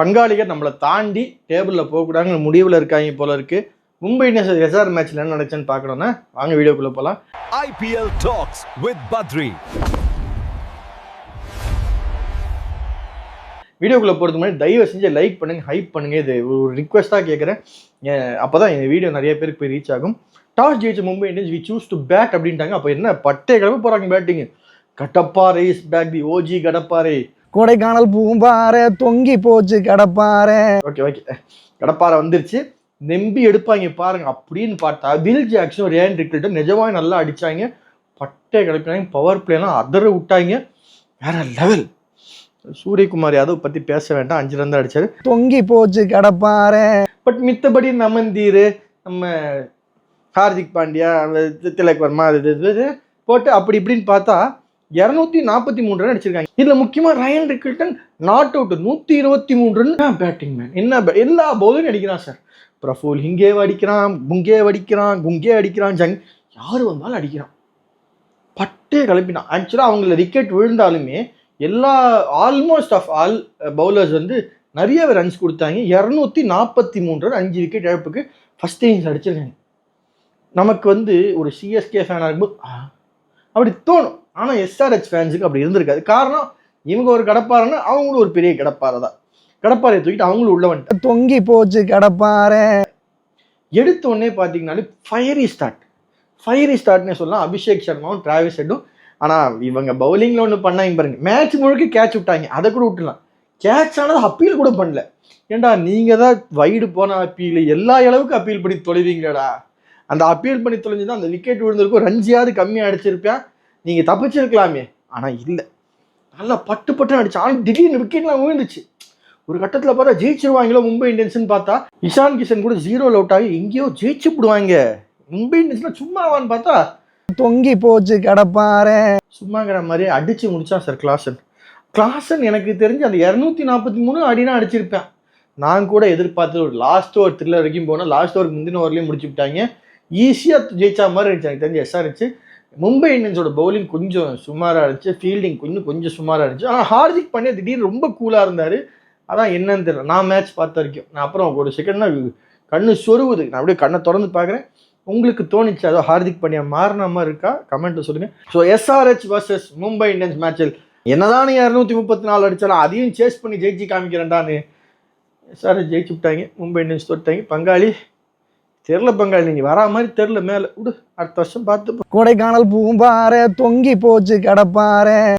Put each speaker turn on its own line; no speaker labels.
பங்காளிகள் நம்மளை தாண்டி டேபிளில் போகக்கூடாதுன்னு முடிவில் இருக்காங்க போல இருக்கு. மும்பை இந்தியன்ஸ் எஸ்ஆர் மேட்ச்ல என்ன நடந்துச்சுன்னு பார்க்கணும்னா வாங்க வீடியோக்குள்ள போகலாம்.
IPL Talks with Badri.
வீடியோக்குள்ள போகிறதுக்கு முன்னாடி தயவு செஞ்சு லைக் பண்ணுங்க, ஹைப் பண்ணுங்க. இது ஒரு ரிக்வெஸ்ட்டாக கேட்குறேன். அப்போதான் இந்த வீடியோ நிறைய பேருக்கு போய் ரீச் ஆகும். டாஸ் ஜெயிச்ச Mumbai Indians we choose to bat அப்படின்ட்டாங்க. அப்போ என்ன பட்டே கிளம்ப போகிறாங்க பேட்டிங். கடப்பாறை இஸ் பேக், தி ஓஜி கடப்பாறை.
கொடைக்கானல் பூம்பாறை தொங்கி போச்சு கடப்பாறை.
ஓகே கடப்பாறை வந்துருச்சு, நம்பி எடுப்பாங்க பாருங்க அப்படின்னு பார்த்தா வில் ஜாக்சன் ரேன் ரிக்கிள்டன் நிஜமாக நல்லா அடிச்சாங்க. பட்டே கிளப்பினாங்க, பவர் பிளேலாம் அதர விட்டாங்க, வேற லெவல். சூரியகுமார் யாதவ் பற்றி பேச வேண்டாம், 5 ரன் தான் அடிச்சாரு,
தொங்கி போச்சு கடப்பாறை.
பட் மித்தபடி நமந்தீர், நம்ம ஹார்திக் பாண்டியா, திலக் வர்மா இது போட்டு அப்படி இப்படின்னு பார்த்தா 243 ரன் அடிச்சிருக்காங்க. இதுல முக்கியமா Ryan Rickelton not out, 123 run. Batting man என்ன எல்லா பவுலரும் அடிக்கிறான் சார். பிரஃபுல் ஹிங்கே அடிக்கிறான், குங்கே அடிக்கிறான், ஜங் யாரு வந்தாலும் அடிக்கிறான். பட்டே கிளப்பினான். ஆக்சுவலா அவங்கள விக்கெட் விழுந்தாலுமே எல்லா ஆல்மோஸ்ட் ஆஃப் ஆல் பவுலர்ஸ் வந்து நிறைய ரன்ஸ் கொடுத்தாங்க. 243 ரன், 5 விக்கெட் இழப்புக்கு ஃபர்ஸ்ட் இன்னிங்ஸ் அடிச்சிருக்காங்க. நமக்கு வந்து ஒரு சிஎஸ்கே ஃபேனாக இருக்கும்போது அப்படி தோணும். ஆனால் எஸ்ஆர்ஹெச் ஃபேன்ஸுக்கு அப்படி இருந்திருக்காது. காரணம் இவங்க ஒரு கடப்பாறைன்னா அவங்களும் ஒரு பெரிய கடப்பாறை தான். கடப்பாறையை தூக்கிட்டு அவங்களும் உள்ள வந்துட்டு
தொங்கி போச்சு கடப்பாறை.
எடுத்த உடனே பார்த்தீங்கன்னாலே ஃபயரி ஸ்டார்ட்னே சொல்லலாம். அபிஷேக் சர்மாவும் டிராவிஸ் ஹெட்டும். ஆனால் இவங்க பவுலிங்கில் ஒன்று பண்ணாங்க பாருங்க, மேட்ச் முழுக்க கேட்ச் விட்டாங்க. அதை கூட விட்டுலாம், கேட்ச் ஆனது அப்பீல் கூட பண்ணல. ஏண்டா நீங்கள் தான் வைடு போன அப்பீல் எல்லா அளவுக்கு அப்பீல் பண்ணி தொலைவீங்கடா. அந்த அப்பீல் பண்ணி தொலைஞ்சுதான் அந்த விக்கெட் விழுந்திருக்கும், ரன்ஸியாவது கம்மியாக அடிச்சிருப்பேன், நீங்கள் தப்பிச்சிருக்கலாமே. ஆனால் இல்லை, நல்லா பட்டு அடிச்சு. ஆனால் திடீர்னு விக்கெட்லாம் விழுந்துச்சு. ஒரு கட்டத்தில் பார்த்தா ஜெயிச்சிருவாங்களோ மும்பை இந்தியன்ஸ்னு பார்த்தா இஷான் கிஷன் கூட 0 அவுட் ஆகி எங்கேயோ ஜெயிச்சு விடுவாங்க. மும்பை இந்தியன்ஸ்லாம் சும்மாவான்னு பார்த்தா
தொங்கி போச்சு கடப்பாறை.
சும்மாங்கிற மாதிரி அடிச்சு முடிச்சான் சார் கிளாசன். எனக்கு தெரிஞ்சு அந்த 243 அடினா அடிச்சிருப்பேன். நான் கூட எதிர்பார்த்து ஒரு லாஸ்ட் ஓவர் த்ரில்லர் வரைக்கும் போனால் லாஸ்ட் ஓவருக்கு முந்தின ஓவர்லேயும் முடிச்சு விட்டாங்க. ஈஸியாக ஜெயிச்சா மாதிரி இருந்துச்சு. எனக்கு தெரிஞ்சு எஸ்ஆர்ஹெச். மும்பை இந்தியன்ஸோட பவுலிங் கொஞ்சம் சுமாராக இருந்துச்சு, ஃபீல்டிங் கொஞ்சம் சுமாராக இருந்துச்சு. ஆனால் ஹார்திக் பாண்டியா திடீர்னு ரொம்ப கூலாக இருந்தார். அதான் என்னன்னு தெரியல. நான் மேட்ச் பார்த்த வரைக்கும் நான் அப்புறம் ஒரு செகண்ட்னா கண்ணு சொருவுது, நான் அப்படியே கண்ணை திறந்து பார்க்குறேன். உங்களுக்கு தோணிச்சு அதோ ஹார்திக் பாண்டியா மாறின மாதிரி இருக்கா? கமெண்ட்டை சொல்லுங்கள். So SRH versus Mumbai Indians மேட்சில் என்னதான் 234 அடித்தாலும் அதையும் சேஸ் பண்ணி ஜெயிச்சு காமிக்கிறேன்டான்னு எஸ்ஆர்ஹெச் ஜெயிச்சு விட்டாங்க. மும்பை இந்தியன்ஸ் தோட்டாங்க. பங்காளி தெரில, பங்காளி நீங்கள் வரா மாதிரி தெரில, மேலே விடு, அடுத்த வருஷம் பார்த்து.
கொடைக்கானல் பூம்பாறை தொங்கி போச்சு கடப்பாறை.